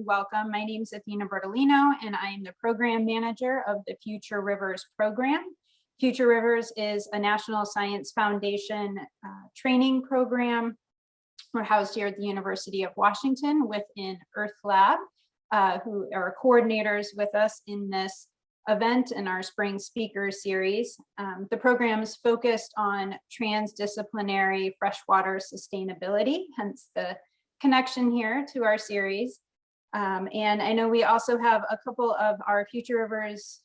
welcome. My name is Athena Bertolino, and I am the program manager of the Future Rivers program. Future Rivers is a National Science Foundation training program. We're housed here at the University of Washington within Earth Lab, who are coordinators with us in this event in our spring speaker series. The program is focused on transdisciplinary freshwater sustainability, hence the connection here to our series. And I know we also have a couple of our Future Rivers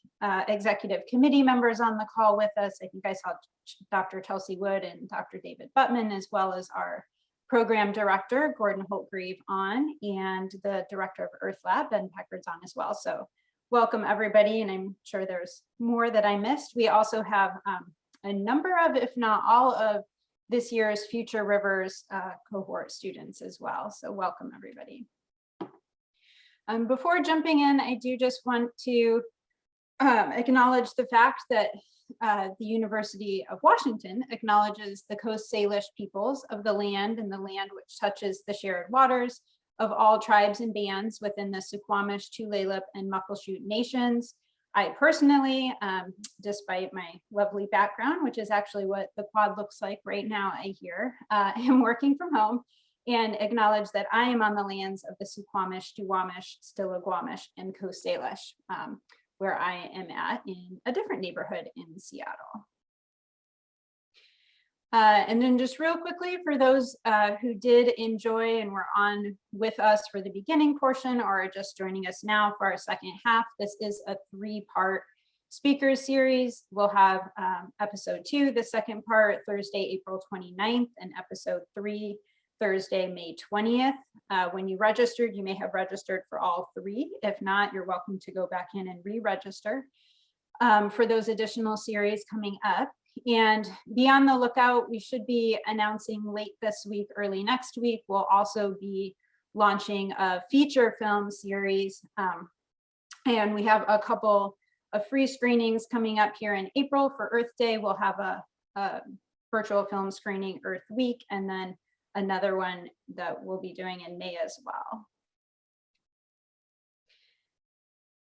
executive committee members on the call with us. I think I saw Dr. Chelsea Wood and Dr. David Buttman, as well as our program director, Gordon Holtgreave, on, and the director of Earth Lab, Ben Peckard's on as well. So welcome everybody, and I'm sure there's more that I missed. We also have a number of, if not all of this year's Future Rivers cohort students as well. So welcome everybody. Before jumping in, I do just want to acknowledge the fact that the University of Washington acknowledges the Coast Salish peoples of the land and the land which touches the shared waters of all tribes and bands within the Suquamish, Tulalip, and Muckleshoot nations. I personally, despite my lovely background, which is actually what the quad looks like right now, I hear, am working from home and acknowledge that I am on the lands of the Suquamish, Duwamish, Stillaguamish, and Coast Salish, where I am at in a different neighborhood in Seattle. And then just real quickly, for those who did enjoy and were on with us for the beginning portion or are just joining us now for our second half, this is a 3-part speaker series. We'll have episode 2, the second part, Thursday, April 29th, and episode 3, Thursday, May 20th. When you registered, you may have registered for all 3. If not, you're welcome to go back in and re-register for those additional series coming up. And be on the lookout. We should be announcing late this week, early next week. We'll also be launching a feature film series. And we have a couple of free screenings coming up here in April for Earth Day. We'll have a virtual film screening Earth Week, and then another one that we'll be doing in May as well.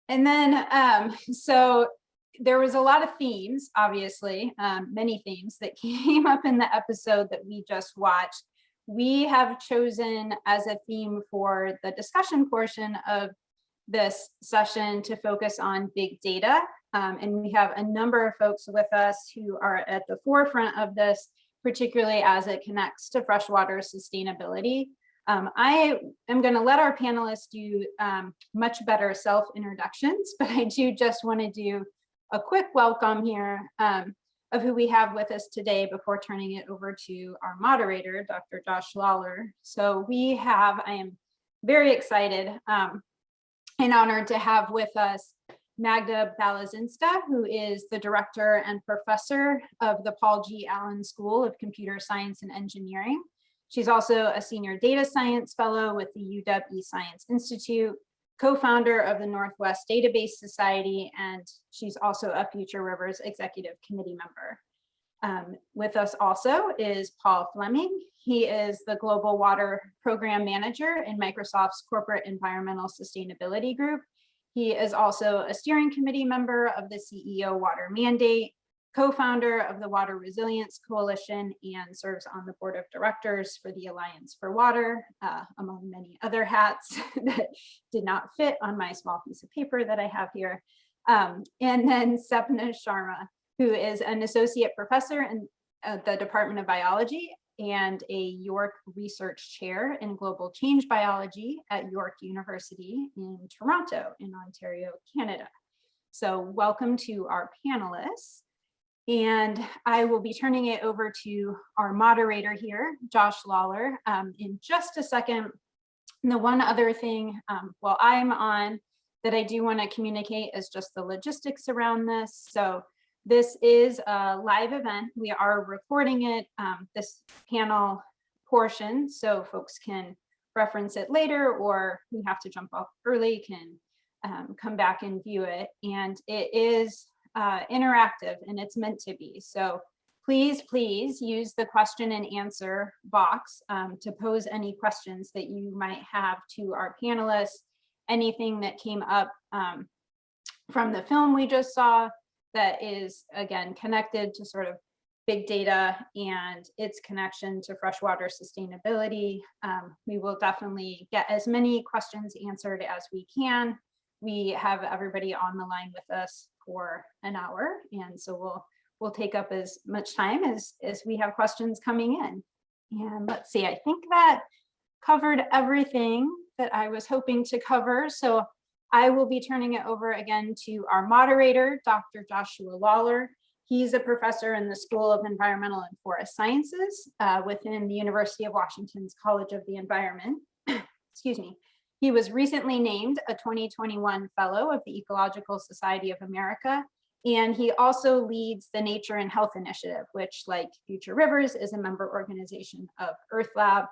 And then, so there was a lot of themes, obviously, many themes that came up in the episode that we just watched. We have chosen as a theme for the discussion portion of this session to focus on big data. And we have a number of folks with us who are at the forefront of this, particularly as it connects to freshwater sustainability. I am going to let our panelists do much better self-introductions, but I do just want to do a quick welcome here of who we have with us today before turning it over to our moderator, Dr. Josh Lawler. So we have, I am very excited and honored to have with us Magda Balazinska, who is the director and professor of the Paul G. Allen School of Computer Science and Engineering. She's also a senior data science fellow with the UW eScience Institute, co-founder of the Northwest Database Society, and she's also a Future Rivers executive committee member. With us also is Paul Fleming. He is the Global Water Program Manager in Microsoft's Corporate Environmental Sustainability Group. He is also a steering committee member of the CEO Water Mandate, co-founder of the Water Resilience Coalition, and serves on the board of directors for the Alliance for Water, among many other hats that did not fit on my small piece of paper that I have here. And then Sapna Sharma, who is an associate professor in the Department of Biology and a York Research Chair in Global Change Biology at York University in Toronto, in Ontario, Canada. So welcome to our panelists. And I will be turning it over to our moderator here, Josh Lawler, in just a second. And the one other thing while I'm on that I do want to communicate is just the logistics around this. So this is a live event. We are recording it, this panel portion, so folks can reference it later, or who have to jump off early can come back and view it. And it is interactive, and it's meant to be. So please use the question and answer box to pose any questions that you might have to our panelists. anything that came up from the film we just saw that is, again, connected to sort of big data and its connection to freshwater sustainability. We will definitely get as many questions answered as we can. We have everybody on the line with us for an hour, and so we'll take up as much time as we have questions coming in. And let's see, I think that covered everything that I was hoping to cover. So I will be turning it over again to our moderator, Dr. Joshua Lawler. He's a professor in the School of Environmental and Forest Sciences within the University of Washington's College of the Environment. Excuse me. He was recently named a 2021 Fellow of the Ecological Society of America, and he also leads the Nature and Health Initiative, which, like Future Rivers, is a member organization of EarthLab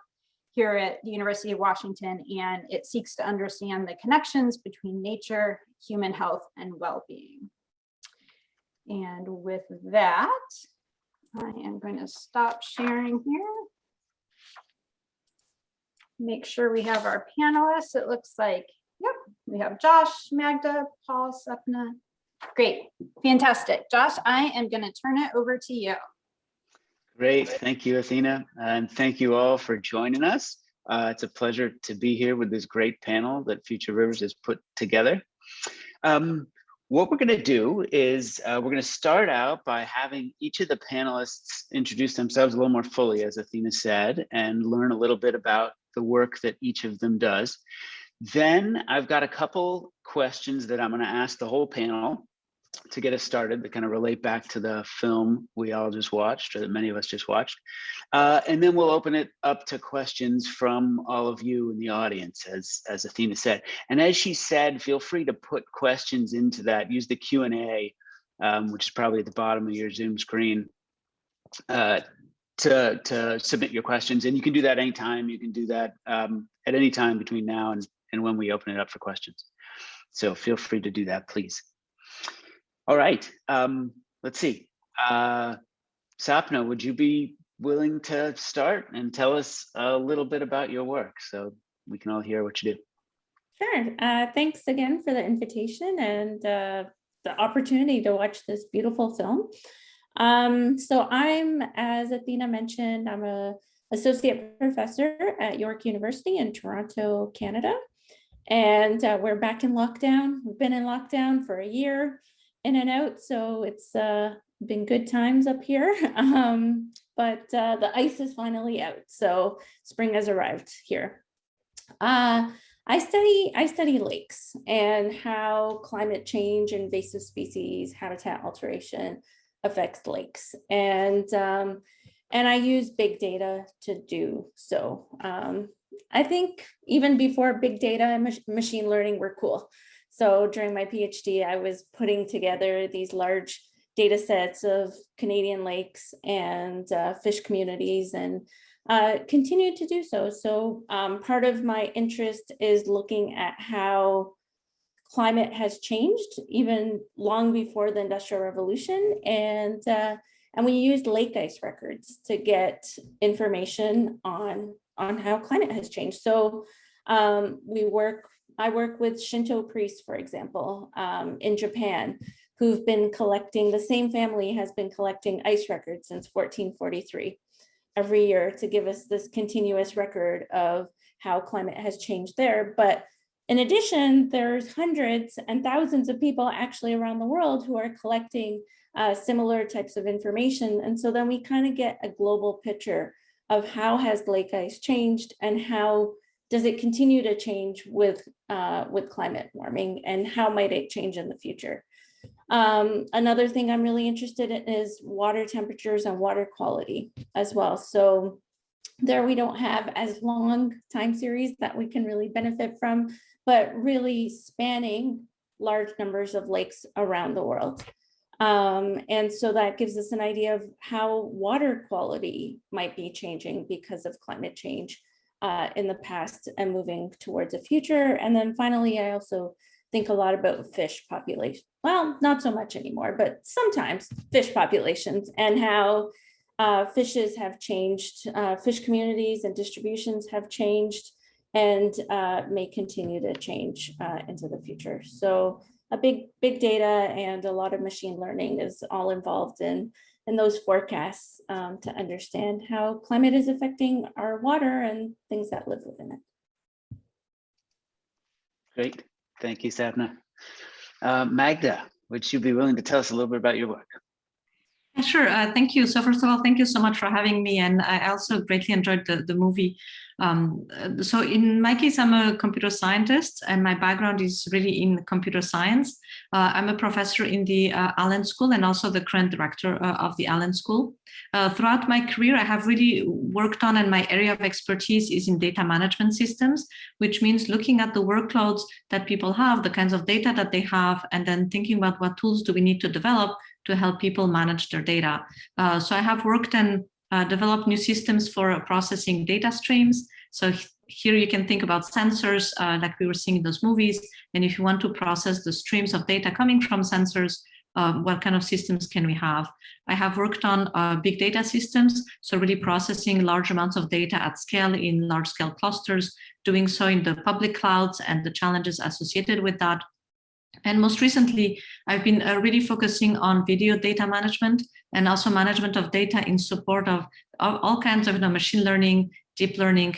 here at the University of Washington, and it seeks to understand the connections between nature, human health, and well-being. And with that, I am going to stop sharing here. Make sure we have our panelists. It looks like, yep, we have Josh, Magda, Paul, Sapna. Great, fantastic. Josh, I am going to turn it over to you. Great, thank you, Athena, and thank you all for joining us. It's a pleasure to be here with this great panel that Future Rivers has put together. What we're going to do is we're going to start out by having each of the panelists introduce themselves a little more fully, as Athena said, and learn a little bit about the work that each of them does. Then I've got a couple questions that I'm going to ask the whole panel to get us started, that kind of relate back to the film we all just watched, or that many of us just watched. And then we'll open it up to questions from all of you in the audience, as Athena said. And as she said, feel free to put questions into that. Use the Q&A, which is probably at the bottom of your Zoom screen, to submit your questions. And you can do that anytime. You can do that at any time between now and when we open it up for questions. So feel free to do that, please. All right, let's see. Sapna, would you be willing to start and tell us a little bit about your work so we can all hear what you do? Sure. Thanks again for the invitation and the opportunity to watch this beautiful film. So I'm, as Athena mentioned, I'm an associate professor at York University in Toronto, Canada. And we're back in lockdown. We've been in lockdown for a year, in and out, so it's been good times up here. But the ice is finally out, so spring has arrived here. I study lakes and how climate change, invasive species, habitat alteration affects lakes, and I use big data to do so. I think even before big data and machine learning were cool. So during my PhD, I was putting together these large data sets of Canadian lakes and fish communities, and continue to do so. So part of my interest is looking at how climate has changed even long before the Industrial Revolution, and we used lake ice records to get information on how climate has changed. So I work with Shinto priests, for example, in Japan, who've been collecting, the same family has been collecting ice records since 1443 every year to give us this continuous record of how climate has changed there. But in addition, there's hundreds and thousands of people actually around the world who are collecting similar types of information. And so then we kind of get a global picture of how has lake ice changed and how does it continue to change with climate warming, and how might it change in the future? Another thing I'm really interested in is water temperatures and water quality as well. So there we don't have as long time series that we can really benefit from, but really spanning large numbers of lakes around the world. And so that gives us an idea of how water quality might be changing because of climate change in the past and moving towards the future. And then finally, I also think a lot about fish population. Well, not so much anymore, but sometimes fish populations and how fishes have changed, fish communities and distributions have changed and may continue to change into the future. So a big data and a lot of machine learning is all involved in those forecasts to understand how climate is affecting our water and things that live within it. Great. Thank you, Sapna. Magda, would you be willing to tell us a little bit about your work? Sure. Thank you. So first of all, thank you so much for having me. And I also greatly enjoyed the movie. So in my case, I'm a computer scientist and my background is really in computer science. I'm a professor in the Allen School and also the current director of the Allen School. Throughout my career, I have really worked on, and my area of expertise is in data management systems, which means looking at the workloads that people have, the kinds of data that they have, and then thinking about what tools do we need to develop to help people manage their data. So I have worked and developed new systems for processing data streams. So here you can think about sensors like we were seeing in those movies. And if you want to process the streams of data coming from sensors, what kind of systems can we have? I have worked on big data systems, so really processing large amounts of data at scale in large scale clusters, doing so in the public clouds and the challenges associated with that. And most recently, I've been really focusing on video data management and also management of data in support of all kinds of machine learning, deep learning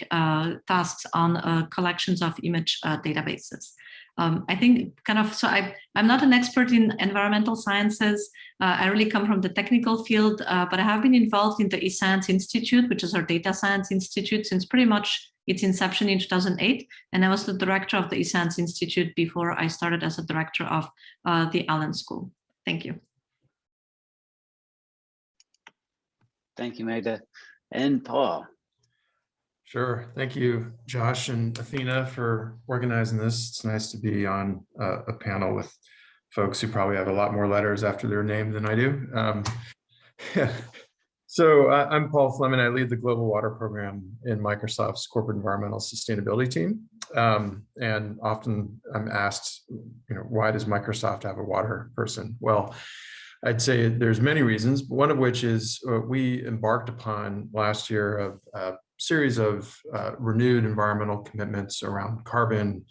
tasks on collections of image databases. I think so I'm not an expert in environmental sciences. I really come from the technical field, but I have been involved in the eScience Institute, which is our data science institute, since pretty much its inception in 2008. And I was the director of the eScience Institute before I started as a director of the Allen School. Thank you. Thank you, Magda. And Paul. Sure. Thank you, Josh and Athena, for organizing this. It's nice to be on a panel with folks who probably have a lot more letters after their name than I do. So I'm Paul Fleming. I lead the Global Water Program in Microsoft's Corporate Environmental Sustainability team. And often I'm asked, why does Microsoft have a water person? Well, I'd say there's many reasons, one of which is we embarked upon last year a series of renewed environmental commitments around carbon,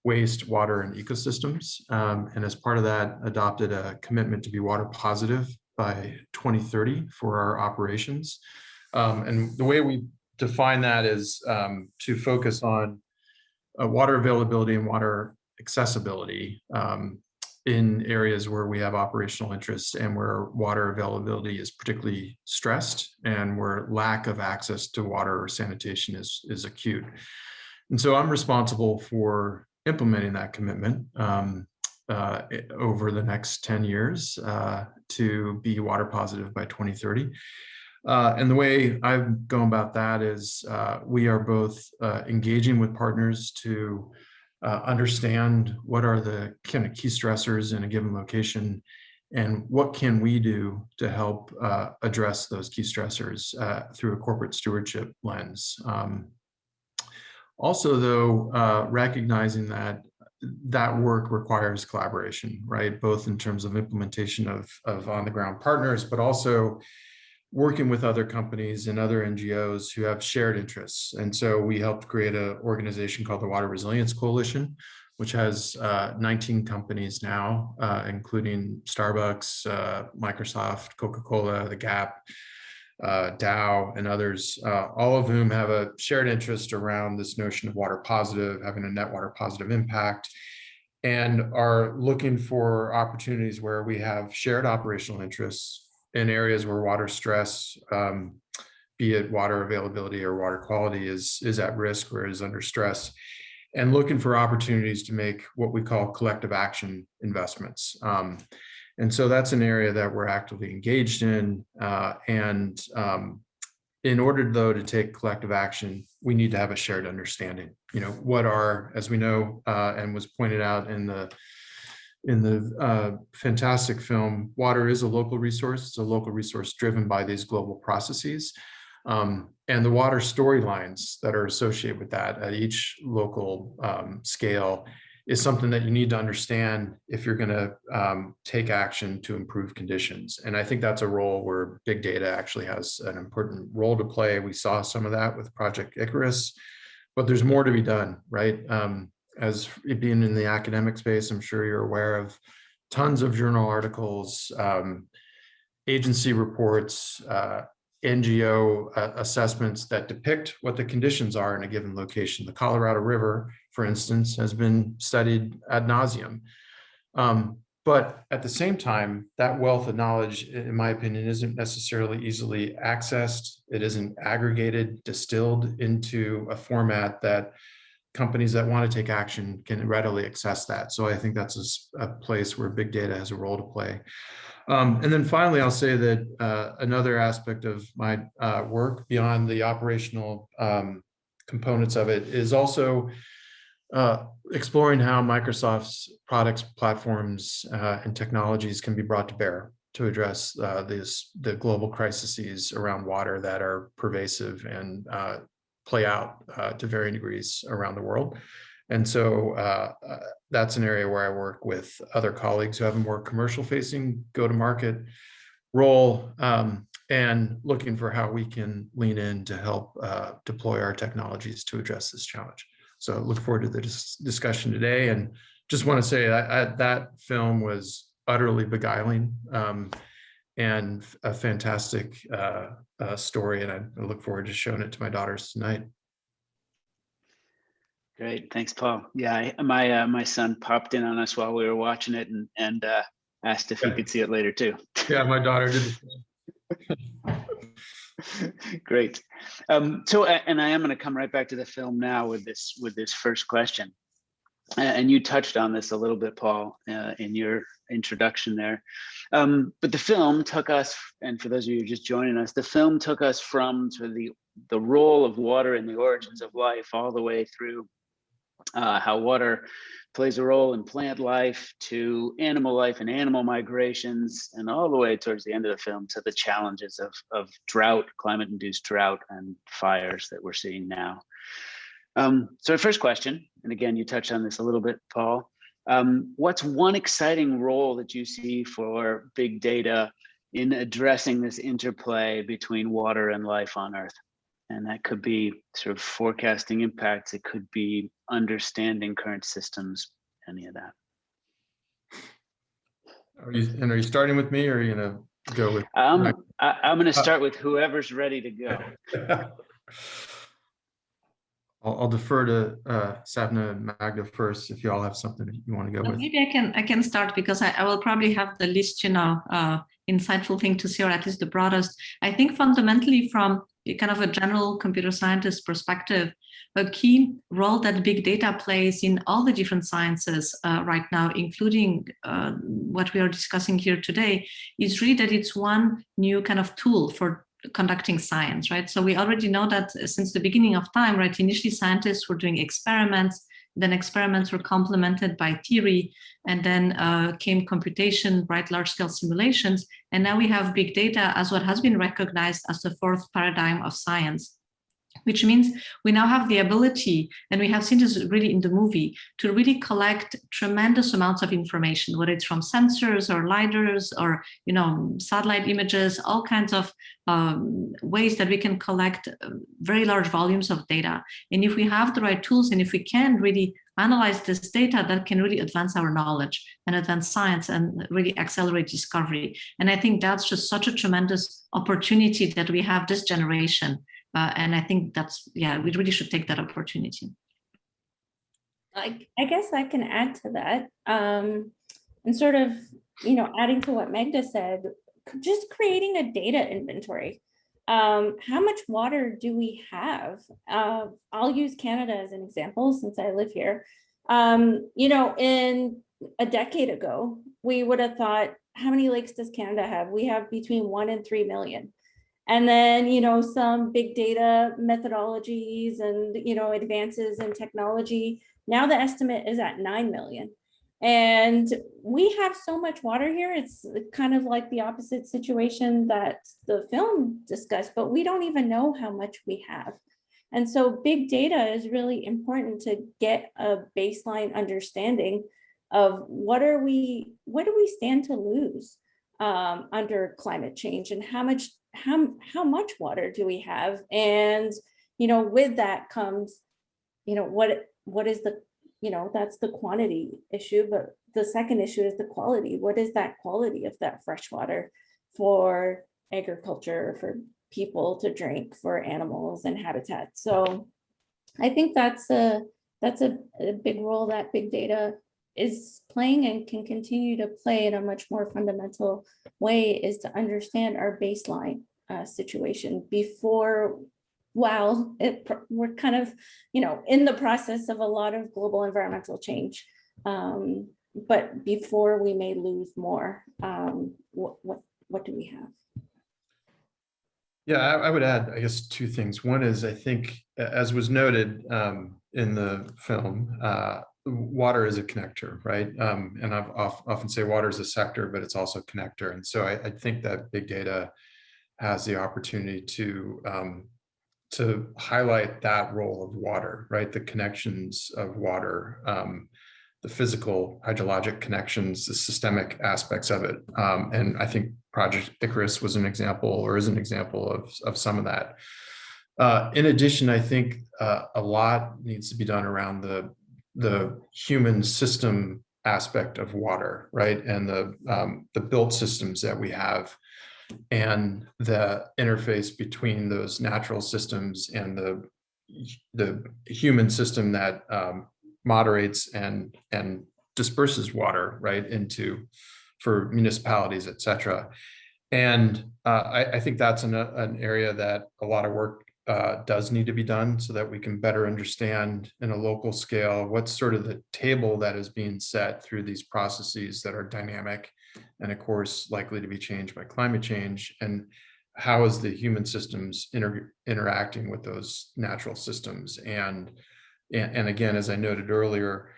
waste, water, and ecosystems. And as part of that, adopted a commitment to be water positive by 2030 for our operations. And the way we define that is to focus on water availability and water accessibility in areas where we have operational interests and where water availability is particularly stressed and where lack of access to water or sanitation is acute. And so I'm responsible for implementing that commitment over the next 10 years to be water positive by 2030. And the way I'm going about that is we are both engaging with partners to understand what are the kind of key stressors in a given location and what can we do to help address those key stressors through a corporate stewardship lens. Also, though, recognizing that work requires collaboration, right? Both in terms of implementation of on-the-ground partners, but also working with other companies and other NGOs who have shared interests. And so we helped create an organization called the Water Resilience Coalition, which has 19 companies now, including Starbucks, Microsoft, Coca-Cola, The Gap, Dow, and others, all of whom have a shared interest around this notion of water positive, having a net water positive impact, and are looking for opportunities where we have shared operational interests in areas where water stress, be it water availability or water quality, is at risk or is under stress, and looking for opportunities to make what we call collective action investments. And so that's an area that we're actively engaged in. And in order, though, to take collective action, we need to have a shared understanding. What are, as we know, and was pointed out in the fantastic film, water is a local resource. It's a local resource driven by these global processes. And the water storylines that are associated with that at each local scale is something that you need to understand if you're going to take action to improve conditions. And I think that's a role where big data actually has an important role to play. We saw some of that with Project Icarus, but there's more to be done, right? As being in the academic space, I'm sure you're aware of tons of journal articles, agency reports, NGO assessments that depict what the conditions are in a given location. The Colorado River, for instance, has been studied ad nauseum. But at the same time, that wealth of knowledge, in my opinion, isn't necessarily easily accessed. It isn't aggregated, distilled into a format that companies that want to take action can readily access that. So I think that's a place where big data has a role to play. And then finally, I'll say that another aspect of my work beyond the operational components of it is also exploring how Microsoft's products, platforms, and technologies can be brought to bear to address the global crises around water that are pervasive and play out to varying degrees around the world. And so that's an area where I work with other colleagues who have a more commercial-facing go-to-market role, and looking for how we can lean in to help deploy our technologies to address this challenge. So look forward to the discussion today, and just want to say that film was utterly beguiling and a fantastic story, and I look forward to showing it to my daughters tonight. Great, thanks, Paul. Yeah, my son popped in on us while we were watching it and asked if he could see it later too. Yeah, my daughter did. Great. So, and I am going to come right back to the film now with this first question. And you touched on this a little bit, Paul, in your introduction there. But the film took us, and for those of you just joining us, the film took us from sort of the role of water in the origins of life all the way through how water plays a role in plant life, to animal life and animal migrations, and all the way towards the end of the film to the challenges of drought, climate-induced drought, and fires that we're seeing now. So our first question, and again, you touched on this a little bit, Paul, what's one exciting role that you see for big data in addressing this interplay between water and life on Earth? And that could be sort of forecasting impacts. It could be understanding current systems, any of that. Are you starting with me, or are you going to go with? I'm going to start with whoever's ready to go. I'll defer to Sapna and Magda first, if you all have something you want to go with. Maybe I can start, because I will probably have the least, insightful thing to say, or at least the broadest. I think fundamentally, from kind of a general computer scientist perspective, a key role that big data plays in all the different sciences right now, including what we are discussing here today, is really that it's one new kind of tool for conducting science, right? So we already know that since the beginning of time, right, initially scientists were doing experiments, then experiments were complemented by theory, and then came computation, right, large-scale simulations, and now we have big data as what has been recognized as the fourth paradigm of science. Which means we now have the ability, and we have seen this really in the movie, to really collect tremendous amounts of information, whether it's from sensors or lidars or satellite images, all kinds of ways that we can collect very large volumes of data. And if we have the right tools, and if we can really analyze this data, that can really advance our knowledge and advance science and really accelerate discovery. And I think that's just such a tremendous opportunity that we have this generation. And I think that's, yeah, we really should take that opportunity. I guess I can add to that, and sort of, adding to what Magda said, just creating a data inventory. How much water do we have? I'll use Canada as an example, since I live here. In a decade ago, we would have thought, how many lakes does Canada have? We have between 1 and 3 million. And then, some big data methodologies and, advances in technology. Now the estimate is at 9 million. And we have so much water here. It's kind of like the opposite situation that the film discussed, but we don't even know how much we have. And so big data is really important to get a baseline understanding of what do we stand to lose under climate change, and how much water do we have? And with that comes what is the, that's the quantity issue, but the second issue is the quality. What is that quality of that fresh water for agriculture, for people to drink, for animals and habitat? So I think that's a big role that big data is playing and can continue to play in a much more fundamental way, is to understand our baseline situation before, while we're kind of, in the process of a lot of global environmental change. But before we may lose more, what do we have? Yeah, I would add, I guess, two things. One is, I think, as was noted in the film, water is a connector, right? And I've often say water is a sector, but it's also a connector. And so I think that big data has the opportunity to highlight that role of water, right? The connections of water, the physical hydrologic connections, the systemic aspects of it. And I think Project Icarus was an example, or is an example of some of that. In addition, I think a lot needs to be done around the human system aspect of water, right? And the built systems that we have, and the interface between those natural systems and the human system that moderates and disperses water, right, for municipalities, et cetera. And I think that's an area that a lot of work does need to be done, so that we can better understand in a local scale what's sort of the table that is being set through these processes that are dynamic and, of course, likely to be changed by climate change, and how is the human systems interacting with those natural systems. And again, as I noted earlier,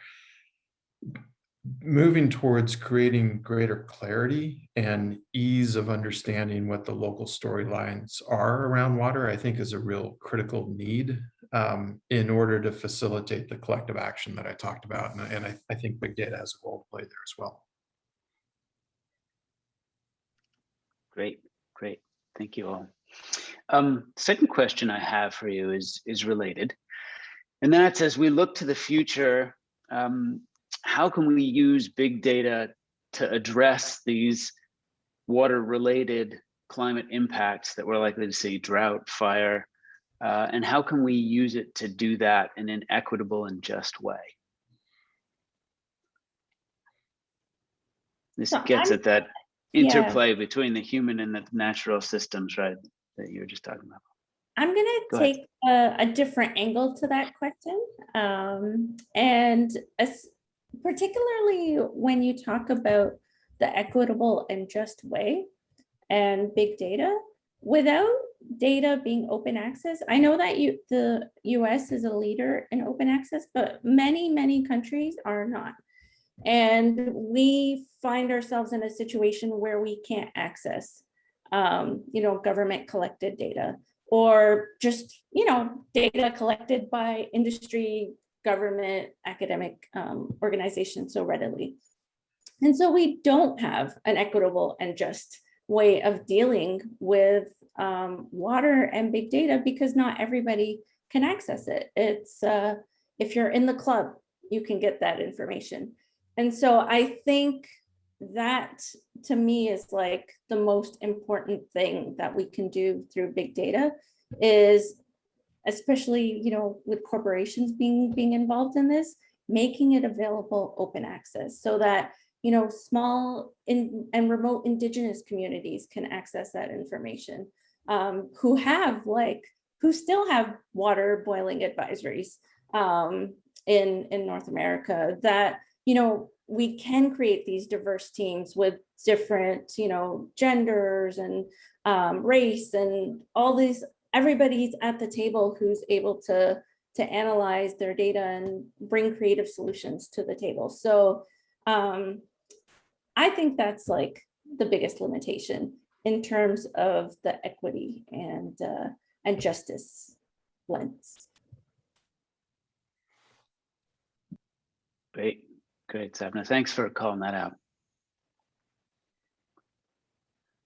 moving towards creating greater clarity and ease of understanding what the local storylines are around water, I think, is a real critical need in order to facilitate the collective action that I talked about. And I think big data has a role to play there as well. Great. Thank you all. Second question I have for you is related. And that's, as we look to the future, how can we use big data to address these water-related climate impacts that we're likely to see, drought, fire, and how can we use it to do that in an equitable and just way? This gets at that interplay between the human and the natural systems, right, that you were just talking about. I'm going to take a different angle to that question. And particularly when you talk about the equitable and just way and big data, without data being open access, I know that the US is a leader in open access, but many countries are not. And we find ourselves in a situation where we can't access, government collected data, or just, data collected by industry, government, academic organizations so readily. And so we don't have an equitable and just way of dealing with water and big data, because not everybody can access it. It's if you're in the club, you can get that information. And so I think that, to me, is like the most important thing that we can do through big data, is, especially, with corporations being involved in this, making it available open access, so that, small and remote indigenous communities can access that information, who still have water boiling advisories in North America, that, we can create these diverse teams with different, genders and race and all these. Everybody's at the table who's able to analyze their data and bring creative solutions to the table. So I think that's like the biggest limitation in terms of the equity and justice lens. Great, Sapna. Thanks for calling that out.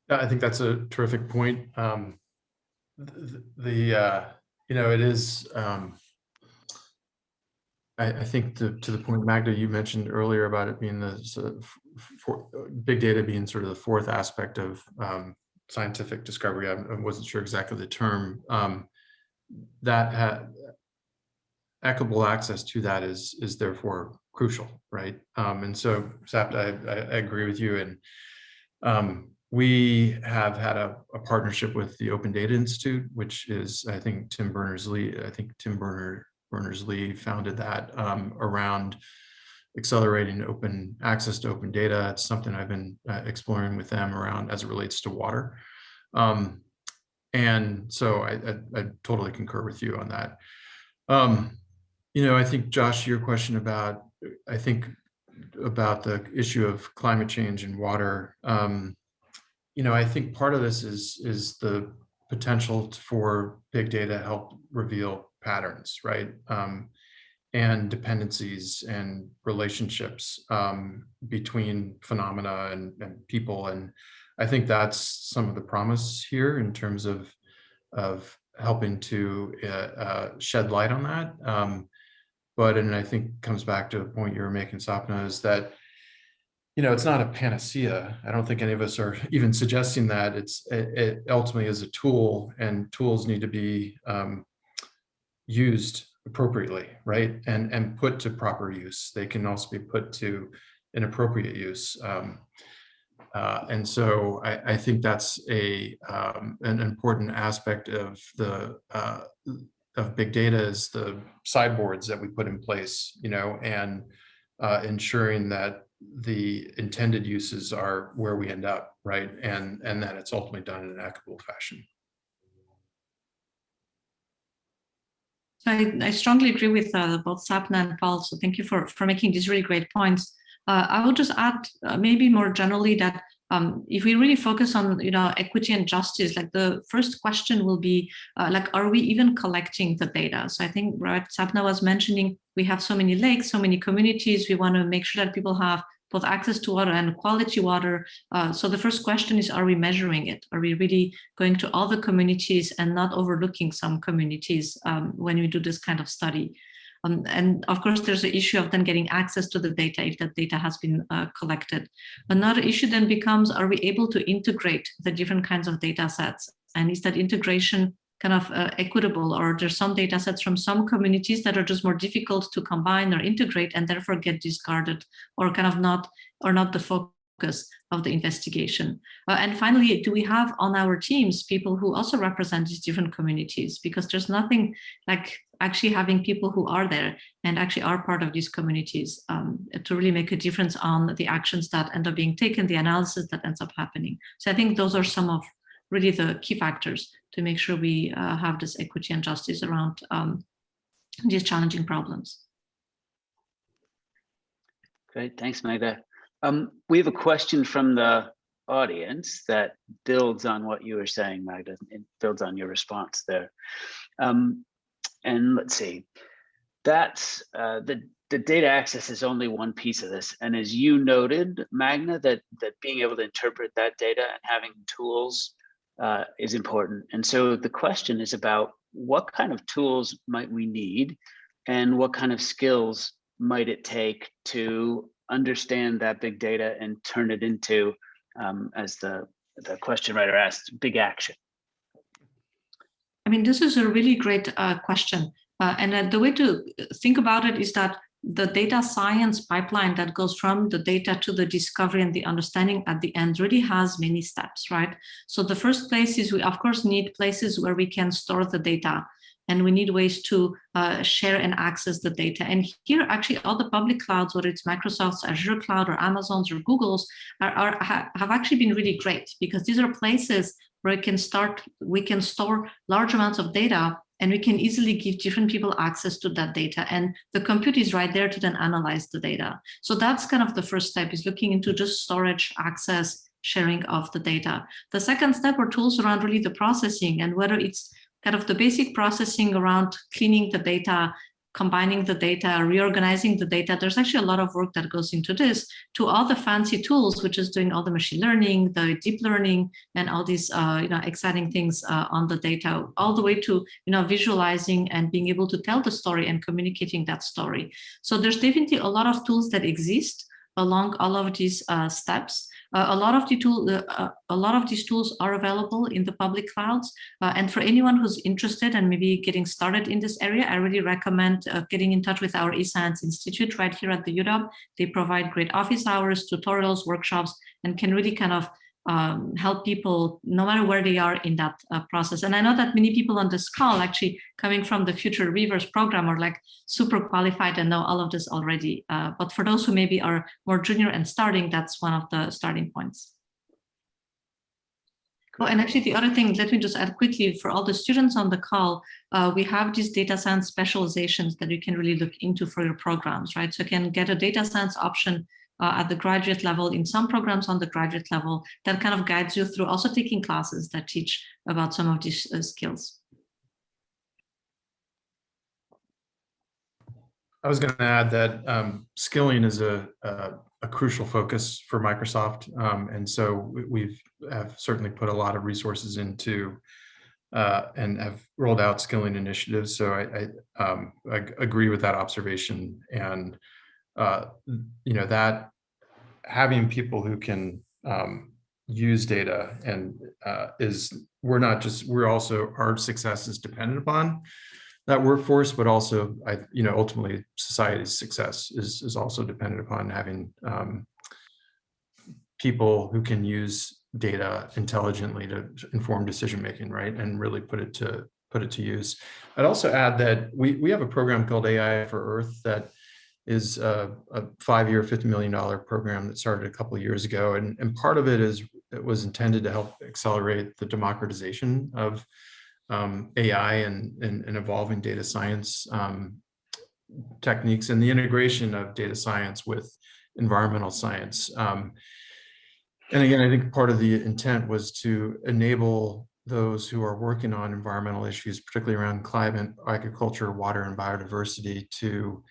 I think that's a terrific point. It is I think to the point, Magda, you mentioned earlier about it being the sort of big data being sort of the fourth aspect of scientific discovery. I wasn't sure exactly the term. Equitable access to that is therefore crucial, right? And so, Sapna, I agree with you. And we have had a partnership with the Open Data Institute, which is, I think, Tim Berners-Lee founded that around accelerating open access to open data. It's something I've been exploring with them around as it relates to water. And so I totally concur with you on that. I think, Josh, your question about the issue of climate change and water, I think part of this is the potential for big data to help reveal patterns, right? And dependencies and relationships between phenomena and people. And I think that's some of the promise here in terms of helping to shed light on that. And I think comes back to a point you were making, Sapna, is that it's not a panacea. I don't think any of us are even suggesting that. It ultimately is a tool, and tools need to be used appropriately, right? And put to proper use. They can also be put to inappropriate use. And so I think that's an important aspect of big data is the sideboards that we put in place, and ensuring that the intended uses are where we end up, right? And that it's ultimately done in an equitable fashion. I strongly agree with both Sapna and Paul. So thank you for making these really great points. I will just add maybe more generally that if we really focus on equity and justice, like the first question will be are we even collecting the data? So I think Sapna was mentioning we have so many lakes, so many communities. We want to make sure that people have both access to water and quality water. So the first question is, are we measuring it? Are we really going to all the communities and not overlooking some communities when we do this kind of study? And of course, there's the issue of then getting access to the data if that data has been collected. Another issue then becomes, are we able to integrate the different kinds of data sets? And is that integration kind of equitable, or there's some data sets from some communities that are just more difficult to combine or integrate and therefore get discarded or kind of not the focus of the investigation. And finally, do we have on our teams people who also represent these different communities? Because there's nothing like actually having people who are there and actually are part of these communities to really make a difference on the actions that end up being taken, the analysis that ends up happening. So I think those are some of really the key factors to make sure we have this equity and justice around these challenging problems. Great, thanks, Magda. We have a question from the audience that builds on what you were saying, Magda. It builds on your response there. And let's see, that's the data access is only one piece of this. And as you noted, Magda, that being able to interpret that data and having tools is important. And so the question is about what kind of tools might we need and what kind of skills might it take to understand that big data and turn it into, as the question writer asked, big action? I mean, this is a really great question. And the way to think about it is that the data science pipeline that goes from the data to the discovery and the understanding at the end really has many steps, right? So the first place is we, of course, need places where we can store the data, and we need ways to share and access the data. And here, actually, all the public clouds, whether it's Microsoft's Azure Cloud or Amazon's or Google's, have actually been really great, because these are places where we can store large amounts of data, and we can easily give different people access to that data. And the compute is right there to then analyze the data. So that's kind of the first step, is looking into just storage, access, sharing of the data. The second step are tools around really the processing, and whether it's kind of the basic processing around cleaning the data, combining the data, reorganizing the data. There's actually a lot of work that goes into this, to all the fancy tools, which is doing all the machine learning, the deep learning, and all these exciting things on the data, all the way to visualizing and being able to tell the story and communicating that story. So there's definitely a lot of tools that exist along all of these steps. A lot of these tools are available in the public clouds, and for anyone who's interested and maybe getting started in this area, I really recommend getting in touch with our eScience Institute right here at the UW. They provide great office hours, tutorials, workshops, and can really kind of help people no matter where they are in that process. And I know that many people on this call, actually coming from the Future Weavers program, are like super qualified and know all of this already. But for those who maybe are more junior and starting, that's one of the starting points. Oh, and actually the other thing, let me just add quickly, for all the students on the call, we have these data science specializations that you can really look into for your programs, right? So you can get a data science option at the graduate level, in some programs on the graduate level, that kind of guides you through also taking classes that teach about some of these skills. I was going to add that skilling is a crucial focus for Microsoft, and so we have certainly put a lot of resources into and have rolled out skilling initiatives. So I agree with that observation, and that having people who can use data and we're also, our success is dependent upon that workforce, but also ultimately society's success is also dependent upon having people who can use data intelligently to inform decision making, right, and really put it to use. I'd also add that we have a program called AI for Earth that is a 5-year, $50 million program that started a couple of years ago, and part of it was intended to help accelerate the democratization of AI and evolving data science techniques, and the integration of data science with environmental science. And again, I think part of the intent was to enable those who are working on environmental issues, particularly around climate, agriculture, water, and biodiversity, to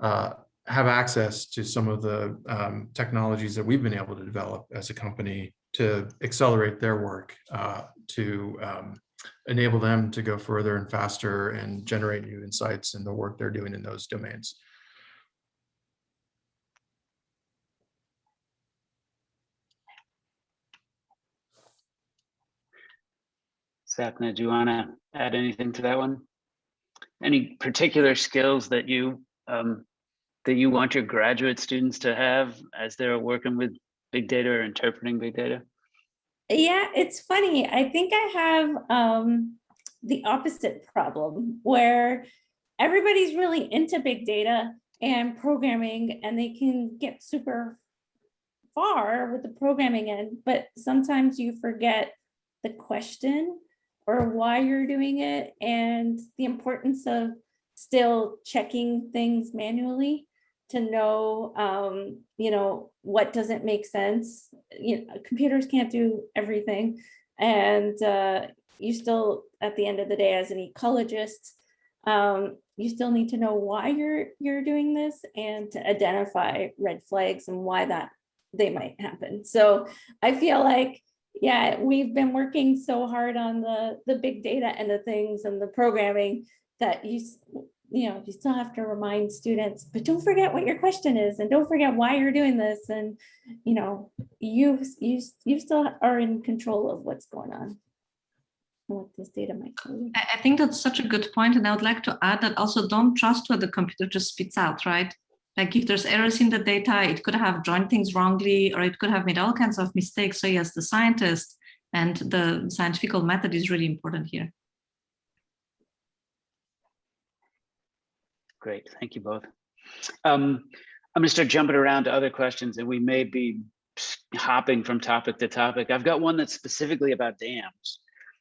have access to some of the technologies that we've been able to develop as a company to accelerate their work, to enable them to go further and faster and generate new insights in the work they're doing in those domains. Sapna, do you want to add anything to that one? Any particular skills that you want your graduate students to have as they're working with big data or interpreting big data? Yeah, it's funny. I think I have the opposite problem, where everybody's really into big data and programming, and they can get super far with the programming end, but sometimes you forget the question or why you're doing it, and the importance of still checking things manually to know, what doesn't make sense. Computers can't do everything, and you still, at the end of the day, as an ecologist, you still need to know why you're doing this and to identify red flags and why that they might happen. So I feel like, yeah, we've been working so hard on the big data end of things and the programming that you still have to remind students, but don't forget what your question is, and don't forget why you're doing this. And, you still are in control of what's going on, what this data might tell you. I think that's such a good point. And I would like to add that also don't trust what the computer just spits out, right? Like if there's errors in the data, it could have joined things wrongly, or it could have made all kinds of mistakes. So yes, the scientist and the scientific method is really important here. Great, thank you both. I'm gonna start jumping around to other questions, and we may be hopping from topic to topic. I've got one that's specifically about dams,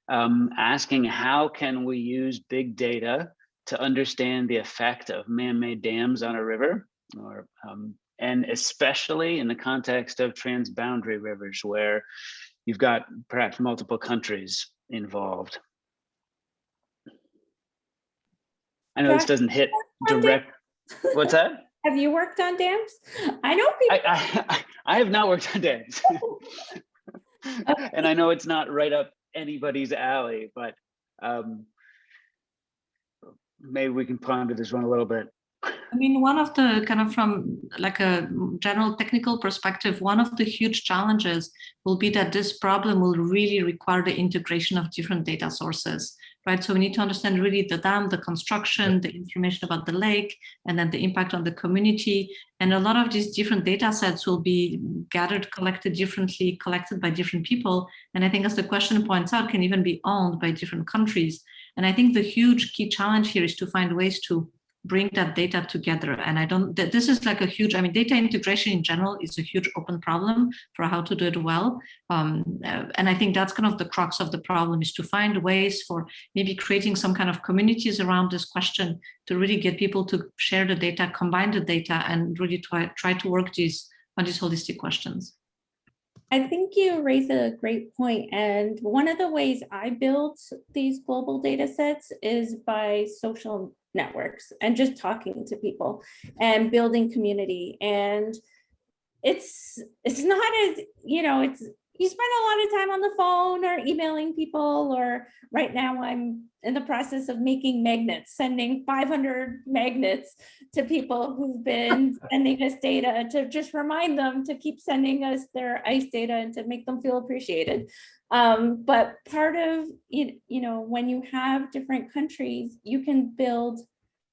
asking how can we use big data to understand the effect of man-made dams on a river, or and especially in the context of transboundary rivers where you've got perhaps multiple countries involved. I know this doesn't hit direct. What's that? Have you worked on dams? I know people. I have not worked on dams. And I know it's not right up anybody's alley, but maybe we can ponder this one a little bit. I mean, one of the kind of from like a general technical perspective, one of the huge challenges will be that this problem will really require the integration of different data sources, right? So we need to understand really the dam, the construction, the information about the lake, and then the impact on the community. And a lot of these different data sets will be gathered, collected differently, collected by different people. And I think, as the question points out, can even be owned by different countries. And I think the huge key challenge here is to find ways to bring that data together. And this is like a huge, I mean, data integration in general is a huge open problem for how to do it well. And I think that's kind of the crux of the problem, is to find ways for maybe creating some kind of communities around this question to really get people to share the data, combine the data, and really try to work on these holistic questions. I think you raise a great point. And one of the ways I build these global data sets is by social networks and just talking to people and building community. And it's not as, you spend a lot of time on the phone or emailing people, or right now I'm in the process of making magnets, sending 500 magnets to people who've been sending us data to just remind them to keep sending us their ICE data and to make them feel appreciated. But part of, when you have different countries, you can build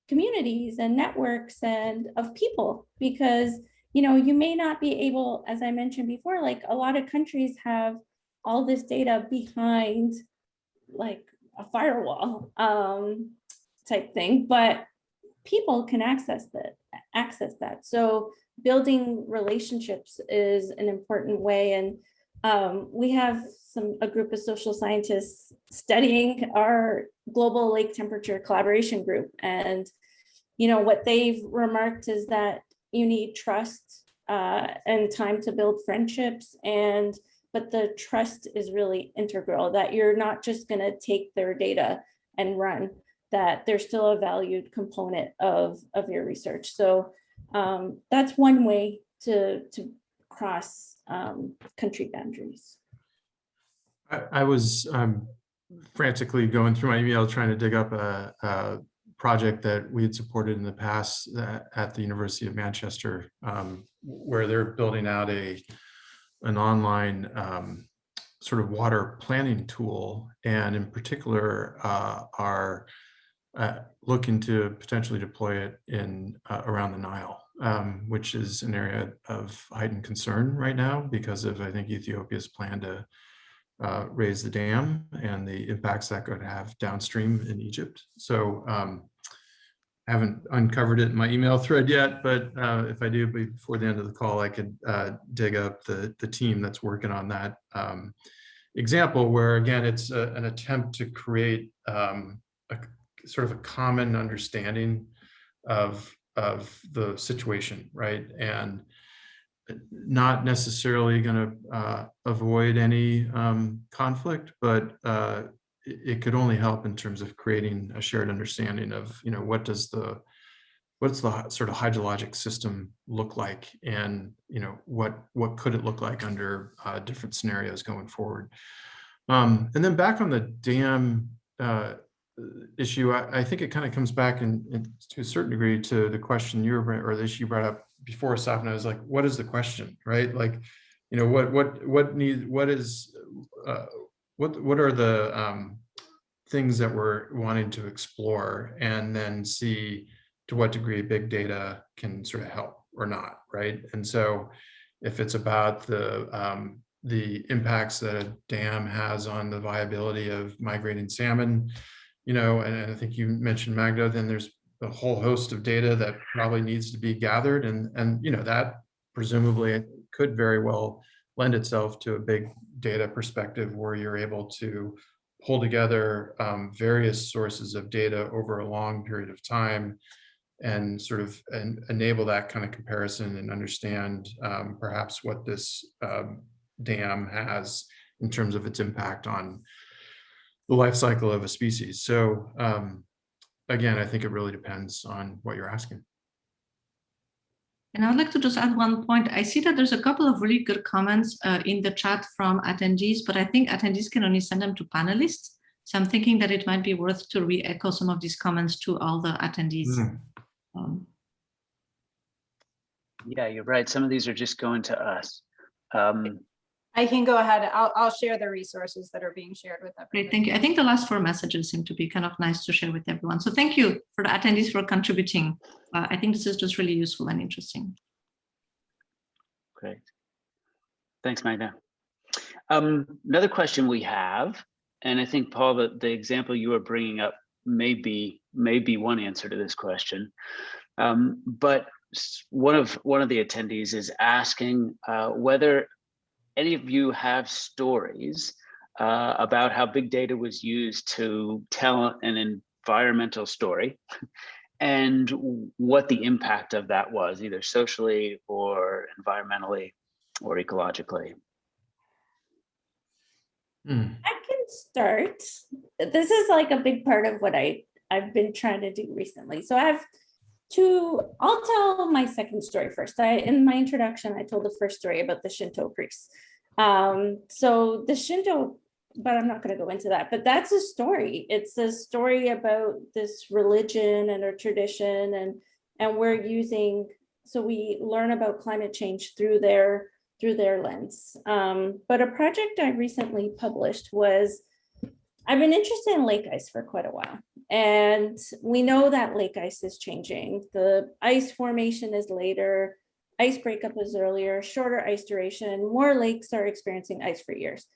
communities and networks and of people, because you may not be able, as I mentioned before, like a lot of countries have all this data behind like a firewall type thing, but people can access that. So building relationships is an important way. And we have a group of social scientists studying our global lake temperature collaboration group. And what they've remarked is that you need trust and time to build friendships, but the trust is really integral, that you're not just going to take their data and run, that there's still a valued component of your research. So that's one way to cross country boundaries. I was frantically going through my email trying to dig up a project that we had supported in the past at the University of Manchester, where they're building out an online sort of water planning tool, and in particular are looking to potentially deploy it in around the Nile, which is an area of heightened concern right now because of, I think, Ethiopia's plan to raise the dam and the impacts that could have downstream in Egypt. So I haven't uncovered it in my email thread yet, but if I do before the end of the call, I could dig up the team that's working on that example, where again, it's an attempt to create a sort of a common understanding of the situation, right? And not necessarily going to avoid any conflict, but it could only help in terms of creating a shared understanding of, what's the sort of hydrologic system look like, and what could it look like under different scenarios going forward. And then back on the dam issue, I think it kind of comes back in to a certain degree to the question or the issue you brought up before, Sapna, is like, what is the question, right? Like, what are the things that we're wanting to explore, and then see to what degree big data can sort of help or not, right? And so if it's about the impacts that a dam has on the viability of migrating salmon, and I think you mentioned Magda, then there's a whole host of data that probably needs to be gathered, and that presumably could very well lend itself to a big data perspective, where you're able to pull together various sources of data over a long period of time, and sort of enable that kind of comparison and understand perhaps what this dam has in terms of its impact on the life cycle of a species. So again, I think it really depends on what you're asking. And I would like to just add one point. I see that there's a couple of really good comments in the chat from attendees, but I think attendees can only send them to panelists. So I'm thinking that it might be worth to re-echo some of these comments to all the attendees. Yeah, you're right. Some of these are just going to us. I can go ahead. I'll share the resources that are being shared with everybody. Great, thank you. I think the last 4 messages seem to be kind of nice to share with everyone. So thank you for the attendees for contributing. I think this is just really useful and interesting. Great. Thanks, Magda. Another question we have, and I think, Paul, the example you were bringing up may be one answer to this question. But one of the attendees is asking whether any of you have stories about how big data was used to tell an environmental story and what the impact of that was, either socially or environmentally or ecologically. I can start. This is like a big part of what I've been trying to do recently. So I have I'll tell my second story first. In my introduction, I told the first story about the Shinto priests. So the Shinto, but I'm not going to go into that, but that's a story. It's a story about this religion and a tradition, and we're using, so we learn about climate change through their lens. But a project I recently published was, I've been interested in lake ice for quite a while. And we know that lake ice is changing. The ice formation is later, ice breakup is earlier, shorter ice duration, more lakes are experiencing ice for years.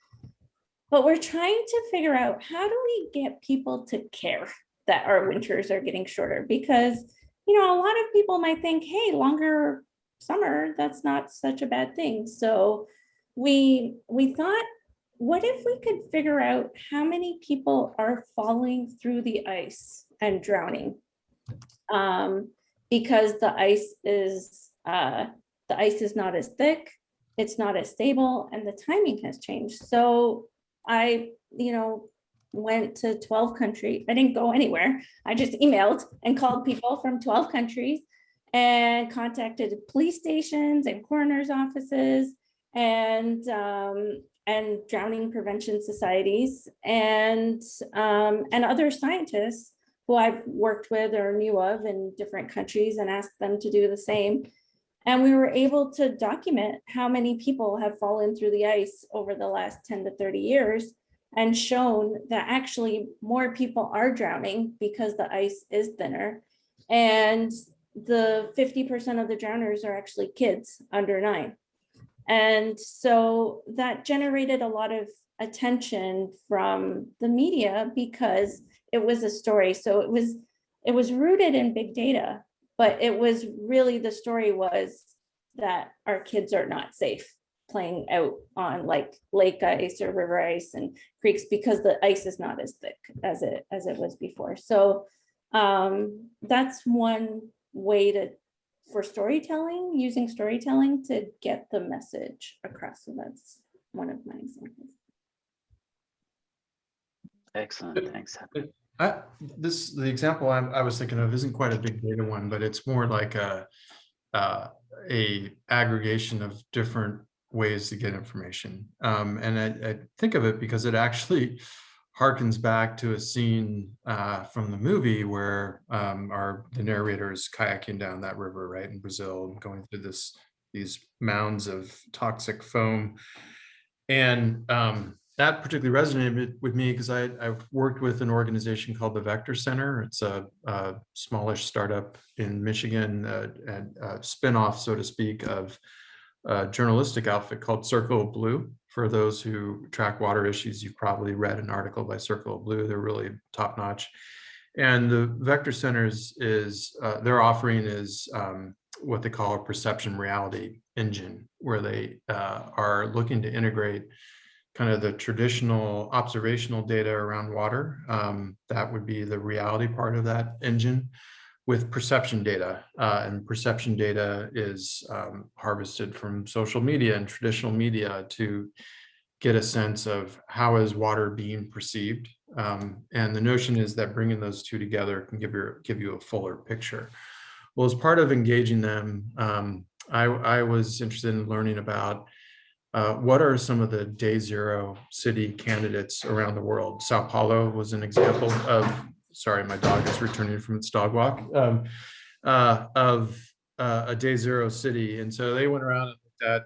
But we're trying to figure out, how do we get people to care that our winters are getting shorter? Because, you know, a lot of people might think, hey, longer summer, that's not such a bad thing. So we thought, what if we could figure out how many people are falling through the ice and drowning? Because the ice is not as thick, it's not as stable, and the timing has changed. So I, went to 12 countries. I didn't go anywhere. I just emailed and called people from 12 countries and contacted police stations and coroner's offices and drowning prevention societies and other scientists who I've worked with or knew of in different countries, and asked them to do the same. And we were able to document how many people have fallen through the ice over the last 10 to 30 years, and shown that actually more people are drowning because the ice is thinner. And the 50% of the drowners are actually kids under 9. And so that generated a lot of attention from the media because it was a story. So it was rooted in big data, but it was really, the story was that our kids are not safe playing out on like lake ice or river ice and creeks because the ice is not as thick as it was before. So that's one way for storytelling, using storytelling to get the message across. So that's one of my examples. Excellent, thanks. The example I was thinking of isn't quite a big data one, but it's more like a aggregation of different ways to get information. And I think of it because it actually harkens back to a scene from the movie where the narrator is kayaking down that river, right, in Brazil, and going through these mounds of toxic foam. And that particularly resonated with me because I've worked with an organization called the Vector Center. It's a smallish startup in Michigan, a spinoff, so to speak, of a journalistic outfit called Circle of Blue. For those who track water issues, you've probably read an article by Circle of Blue. They're really top notch. And the Vector Center's their offering is what they call a perception reality engine, where they are looking to integrate kind of the traditional observational data around water. That would be the reality part of that engine, with perception data. And perception data is harvested from social media and traditional media to get a sense of how is water being perceived. And the notion is that bringing those two together can give you a fuller picture. Well, as part of engaging them, I was interested in learning about what are some of the day zero city candidates around the world. Sao Paulo was an example of, sorry, my dog is returning from its dog walk, of a day zero city. And so they went around and looked at,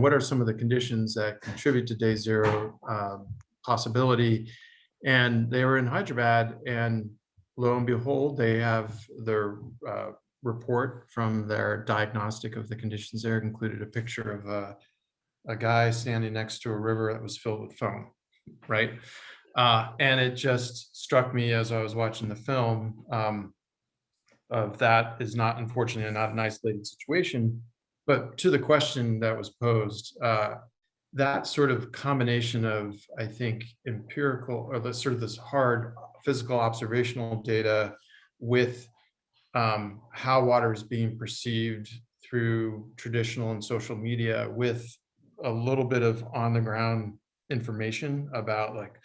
what are some of the conditions that contribute to day zero possibility. And they were in Hyderabad, and lo and behold, they have their report from their diagnostic of the conditions there included a picture of a guy standing next to a river that was filled with foam, right? And it just struck me as I was watching the film of that is not, unfortunately, not an isolated situation, but to the question that was posed, that sort of combination of, I think, empirical or the sort of this hard physical observational data with how water is being perceived through traditional and social media with a little bit of on the ground information about like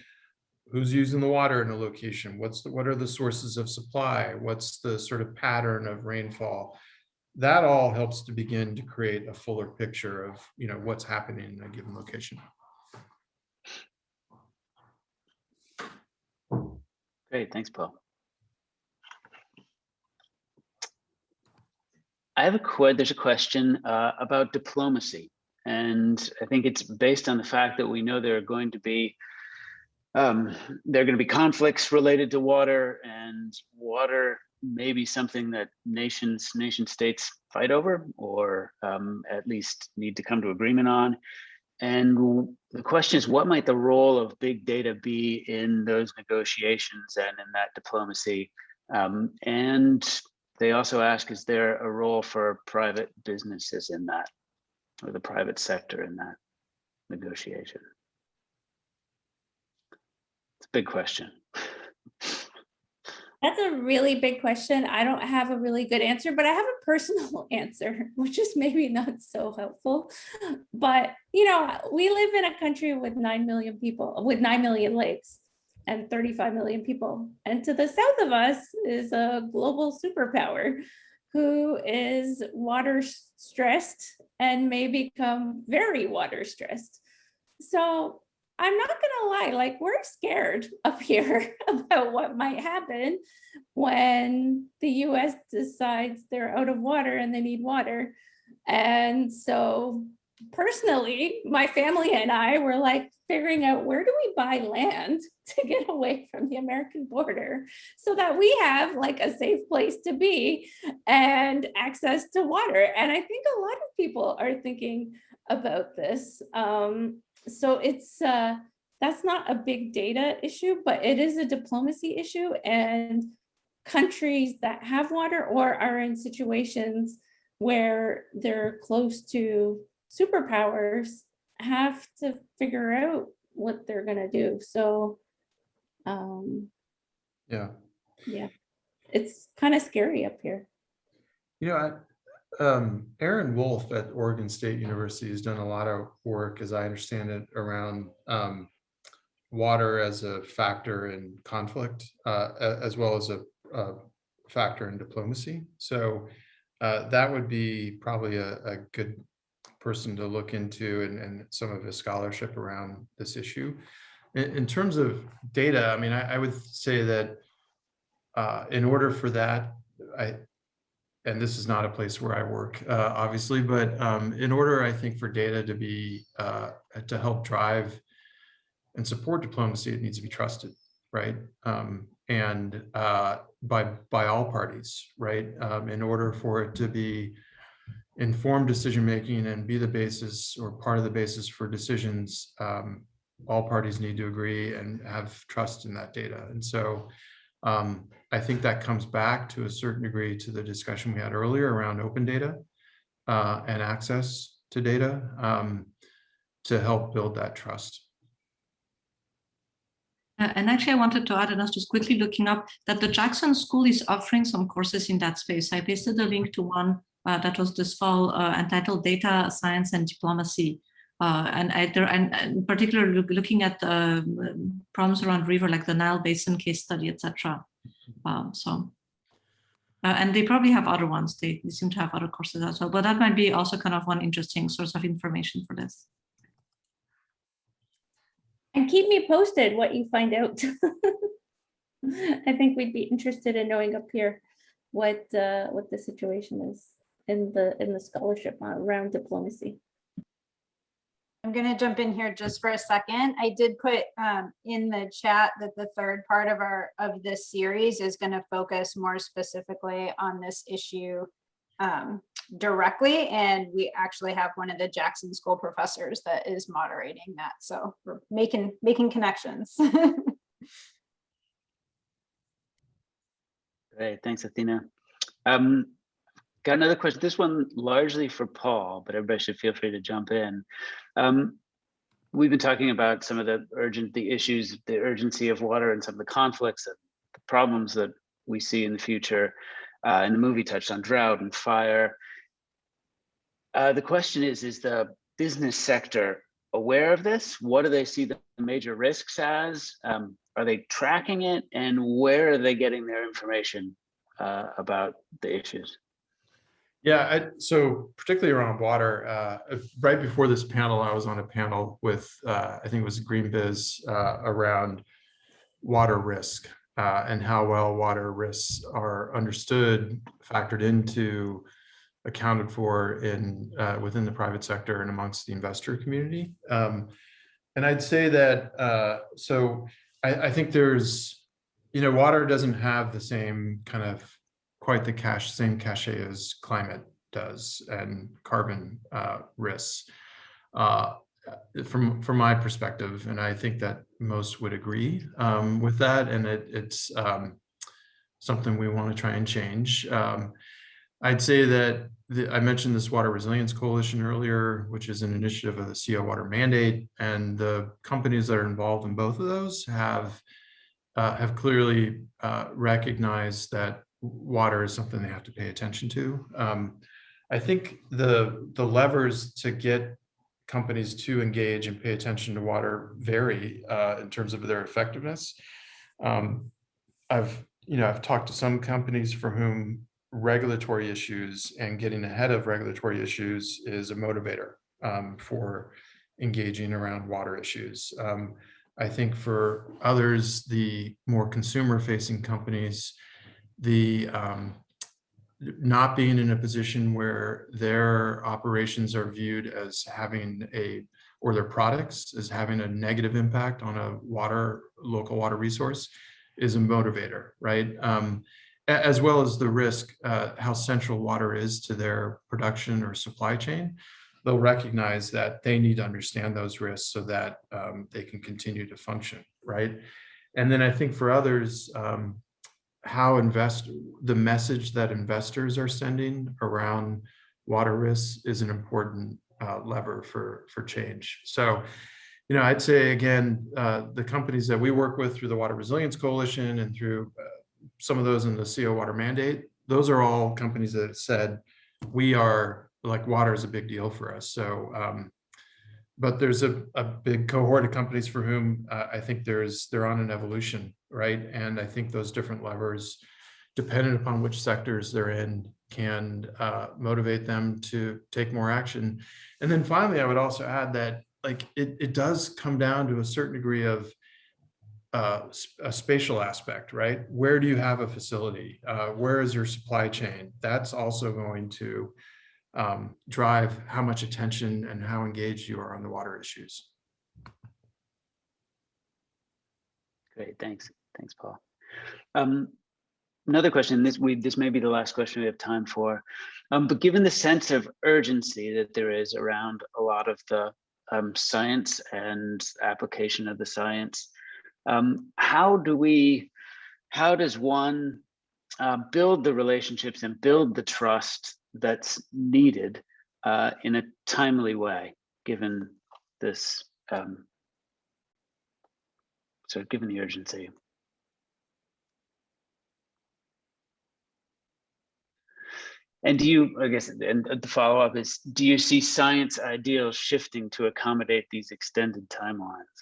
who's using the water in a location, what are the sources of supply, what's the sort of pattern of rainfall. That all helps to begin to create a fuller picture of what's happening in a given location. Great, thanks, Paul. There's a question about diplomacy, and I think it's based on the fact that we know there are going to be conflicts related to water, and water may be something that nation states fight over, or at least need to come to agreement on. And the question is, what might the role of big data be in those negotiations and in that diplomacy? And they also ask, is there a role for private businesses in that, or the private sector in that negotiation? It's a big question. That's a really big question. I don't have a really good answer, but I have a personal answer, which is maybe not so helpful. But, we live in a country with 9 million people, with 9 million lakes and 35 million people. And to the south of us is a global superpower who is water stressed and may become very water stressed. So I'm not gonna lie, we're scared up here about what might happen when the US decides they're out of water and they need water. And so personally, my family and I were figuring out, where do we buy land to get away from the American border so that we have a safe place to be and access to water? And I think a lot of people are thinking about this. So it's that's not a big data issue, but it is a diplomacy issue. And countries that have water or are in situations where they're close to superpowers have to figure out what they're going to do. So yeah, it's kind of scary up here. Aaron Wolf at Oregon State University has done a lot of work, as I understand it, around water as a factor in conflict, as well as a factor in diplomacy. So that would be probably a good person to look into and some of his scholarship around this issue. In terms of data, I would say that in order for that, and this is not a place where I work, obviously, but in order, I think, for data to be, to help drive and support diplomacy, it needs to be trusted, right? And by all parties, right? In order for it to be informed decision-making and be the basis or part of the basis for decisions, all parties need to agree and have trust in that data. And so I think that comes back to a certain degree to the discussion we had earlier around open data and access to data to help build that trust. And actually, I wanted to add, and I was just quickly looking up, that the Jackson School is offering some courses in that space. I pasted a link to one that was this fall entitled Data Science and Diplomacy. and particularly looking at problems around river, like the Nile Basin case study, etc. And they probably have other ones. They seem to have other courses as well, but that might be also kind of one interesting source of information for this. And keep me posted what you find out. I think we'd be interested in knowing up here what the situation is in the scholarship around diplomacy. I'm going to jump in here just for a second. I did put in the chat that the third part of this series is going to focus more specifically on this issue directly, and we actually have one of the Jackson School professors that is moderating that, so we're making connections. Great, thanks, Athena. Got another question. This one largely for Paul, but everybody should feel free to jump in. We've been talking about some of the issues, the urgency of water, and some of the conflicts and the problems that we see in the future. And the movie touched on drought and fire. The question is the business sector aware of this? What do they see the major risks as? Are they tracking it? And where are they getting their information about the issues? Yeah, so particularly around water, right before this panel, I was on a panel with, I think it was GreenBiz around water risk and how well water risks are understood, factored into, accounted for within the private sector and amongst the investor community. And I'd say that, so I think there's, water doesn't have the same kind of quite the same cachet as climate does and carbon risks from my perspective, and I think that most would agree with that, and it's something we want to try and change. I'd say that I mentioned this Water Resilience Coalition earlier, which is an initiative of the CO Water Mandate, and the companies that are involved in both of those have clearly recognized that water is something they have to pay attention to. I think the levers to get companies to engage and pay attention to water vary in terms of their effectiveness. I've talked to some companies for whom regulatory issues and getting ahead of regulatory issues is a motivator for engaging around water issues. I think for others, the more consumer-facing companies, the not being in a position where their operations are viewed as having or their products as having a negative impact on a local water resource is a motivator, right? As well as the risk, how central water is to their production or supply chain. They'll recognize that they need to understand those risks so that they can continue to function, right? And then I think for others, the message that investors are sending around water risks is an important lever for change. So, I'd say again, the companies that we work with through the Water Resilience Coalition and through some of those in the CO Water Mandate, those are all companies that have said, water is a big deal for us. So, but there's a big cohort of companies for whom I think they're on an evolution, right? And I think those different levers, depending upon which sectors they're in, can motivate them to take more action. And then finally, I would also add that it does come down to a certain degree of a spatial aspect, right? Where do you have a facility? Where is your supply chain? That's also going to drive how much attention and how engaged you are on the water issues. Great, thanks, Paul. Another question. This may be the last question we have time for, but given the sense of urgency that there is around a lot of the science and application of the science, how does one build the relationships and build the trust that's needed in a timely way, given this, given the urgency? And do you, I guess, and the follow-up is, do you see science ideals shifting to accommodate these extended timelines?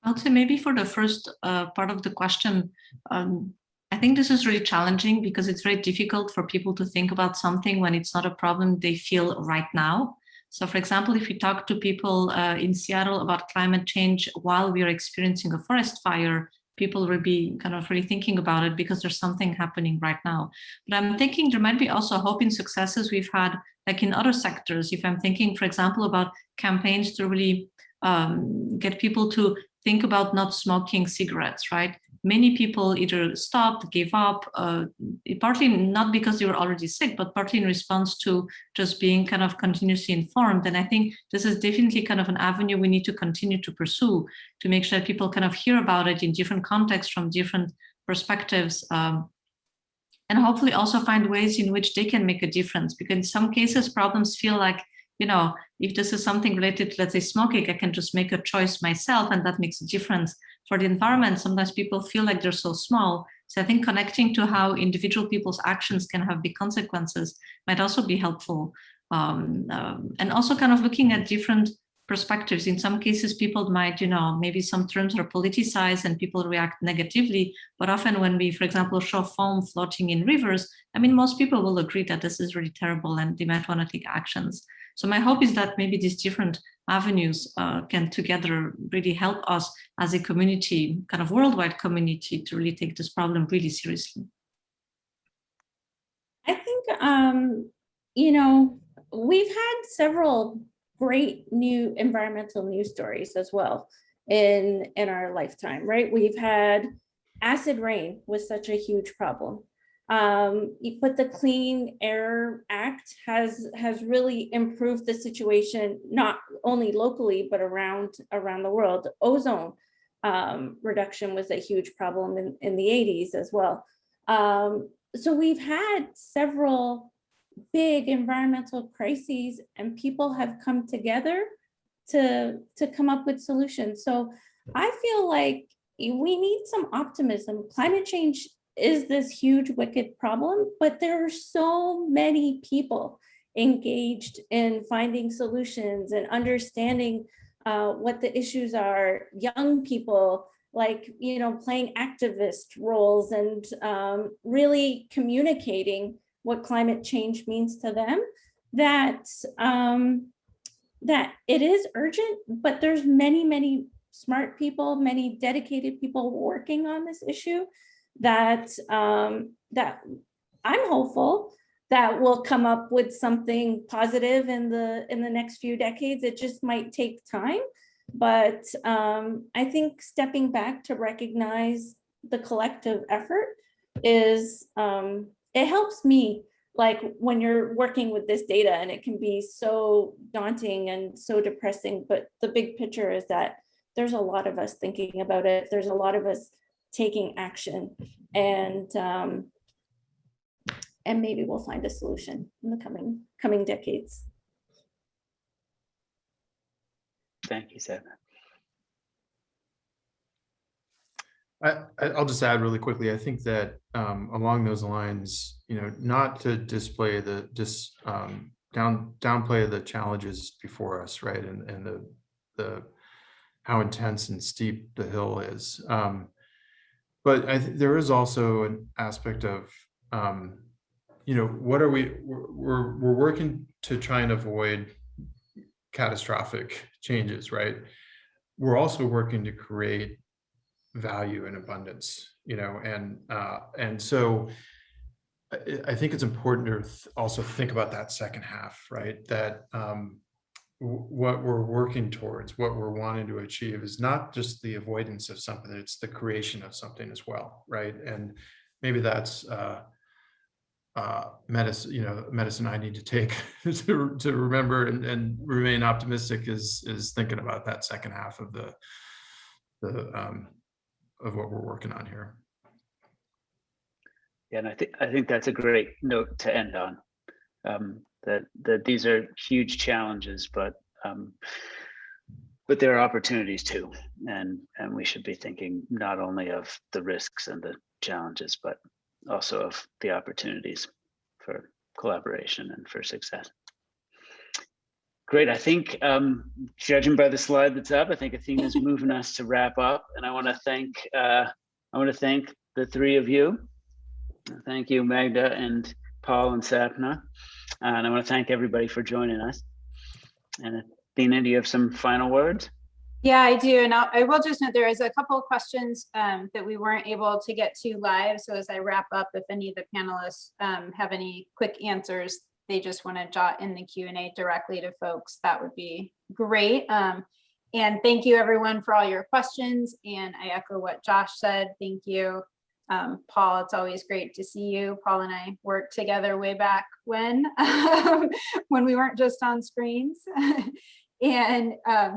I'll say maybe for the first part of the question, I think this is really challenging because it's very difficult for people to think about something when it's not a problem they feel right now. So for example, if we talk to people in Seattle about climate change while we are experiencing a forest fire, people will be kind of really thinking about it because there's something happening right now. But I'm thinking there might be also hope in successes we've had, like in other sectors. If I'm thinking, for example, about campaigns to really get people to think about not smoking cigarettes, right? Many people either stopped, gave up, partly not because they were already sick, but partly in response to just being kind of continuously informed. And I think this is definitely kind of an avenue we need to continue to pursue to make sure that people kind of hear about it in different contexts from different perspectives. And hopefully also find ways in which they can make a difference, because in some cases problems feel like, you know, if this is something related to, let's say, smoking, I can just make a choice myself and that makes a difference. For the environment, sometimes people feel like they're so small. So I think connecting to how individual people's actions can have big consequences might also be helpful. And also kind of looking at different perspectives. In some cases, people might, you know, maybe some terms are politicized and people react negatively. But often when we, for example, show foam floating in rivers, I mean, most people will agree that this is really terrible and they might want to take actions. So my hope is that maybe these different avenues can together really help us as a community, kind of worldwide community, to really take this problem really seriously. I think, you know, we've had several great new environmental news stories as well in our lifetime, right? We've had acid rain was such a huge problem. But the Clean Air Act has really improved the situation, not only locally, but around the world. Ozone reduction was a huge problem in the 80s as well. So we've had several big environmental crises and people have come together to come up with solutions. So I feel like we need some optimism. Climate change is this huge, wicked problem, but there are so many people engaged in finding solutions and understanding what the issues are. Young people, like, you know, playing activist roles and really communicating what climate change means to them, that that it is urgent, but there's many smart people, many dedicated people working on this issue that that I'm hopeful that will come up with something positive in the next few decades. It just might take time, but I think stepping back to recognize the collective effort is it helps me, like when you're working with this data and it can be so daunting and so depressing, but the big picture is that there's a lot of us thinking about it. There's a lot of us taking action, and maybe we'll find a solution in the coming decades. Thank you, Sapna. I'll just add really quickly. I think that along those lines, you know, not to display the downplay the challenges before us, right, and the how intense and steep the hill is. But there is also an aspect of, you know, what are we're working to try and avoid catastrophic changes, right? We're also working to create value and abundance, you know, and so I think it's important to also think about that second half, right? That what we're working towards, what we're wanting to achieve is not just the avoidance of something, it's the creation of something as well, right? And maybe that's medicine, you know, medicine I need to take to remember and remain optimistic is thinking about that second half of of what we're working on here. Yeah, and I think that's a great note to end on. That these are huge challenges, but there are opportunities too, and we should be thinking not only of the risks and the challenges, but also of the opportunities for collaboration and for success. Great. I think, judging by the slide that's up, I think Athena's moving us to wrap up, and I want to thank the three of you. Thank you, Magda and Paul and Sapna, and I want to thank everybody for joining us. And Athena, do you have some final words? Yeah, I do. And I will just note there is a couple of questions that we weren't able to get to live. So as I wrap up, if any of the panelists have any quick answers, they just want to jot in the Q&A directly to folks, that would be great. And thank you everyone for all your questions. And I echo what Josh said. Thank you. Paul, it's always great to see you. Paul and I worked together way back when we weren't just on screens. And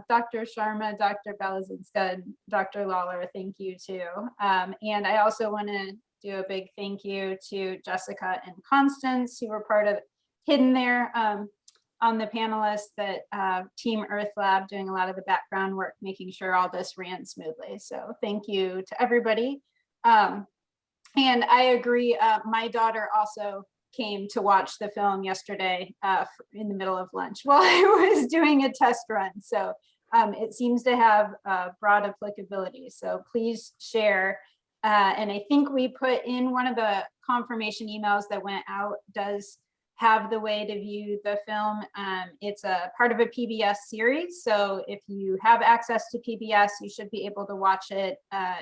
Dr. Sharma, Dr. Balazinska, and Dr. Lawler, thank you too. And I also want to do a big thank you to Jessica and Constance, who were part of hidden there on the panelists, that Team Earth Lab doing a lot of the background work, making sure all this ran smoothly. So thank you to everybody. And I agree, my daughter also came to watch the film yesterday in the middle of lunch while I was doing a test run. So it seems to have broad applicability. So please share. And I think we put in one of the confirmation emails that went out does have the way to view the film. It's a part of a PBS series. So if you have access to PBS, you should be able to watch it.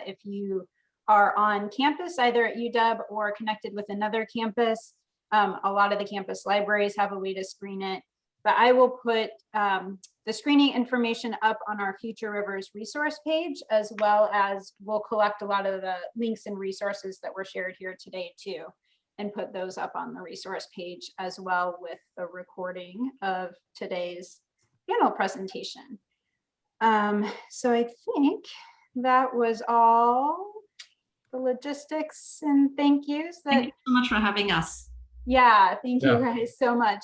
If you are on campus, either at UW or connected with another campus, a lot of the campus libraries have a way to screen it, but I will put the screening information up on our Future Rivers resource page, as well as we'll collect a lot of the links and resources that were shared here today too, and put those up on the resource page as well with the recording of today's panel presentation. So I think that was all the logistics and thank yous. Thank you so much for having us. Yeah, thank you guys so much.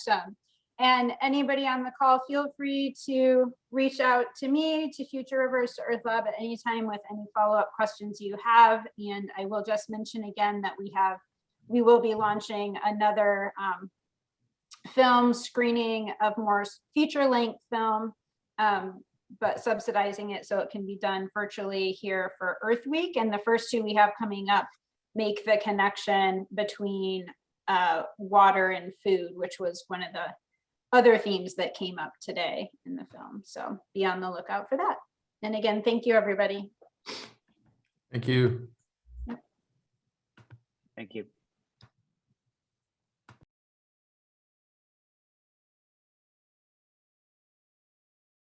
And anybody on the call, feel free to reach out to me, to Future Rivers, to Earth Lab at any time with any follow-up questions you have. And I will just mention again that we will be launching another film screening of more feature-length film, but subsidizing it so it can be done virtually here for Earth Week. And the first two we have coming up make the connection between water and food, which was one of the other themes that came up today in the film. So be on the lookout for that. And again, thank you, everybody. Thank you. Thank you.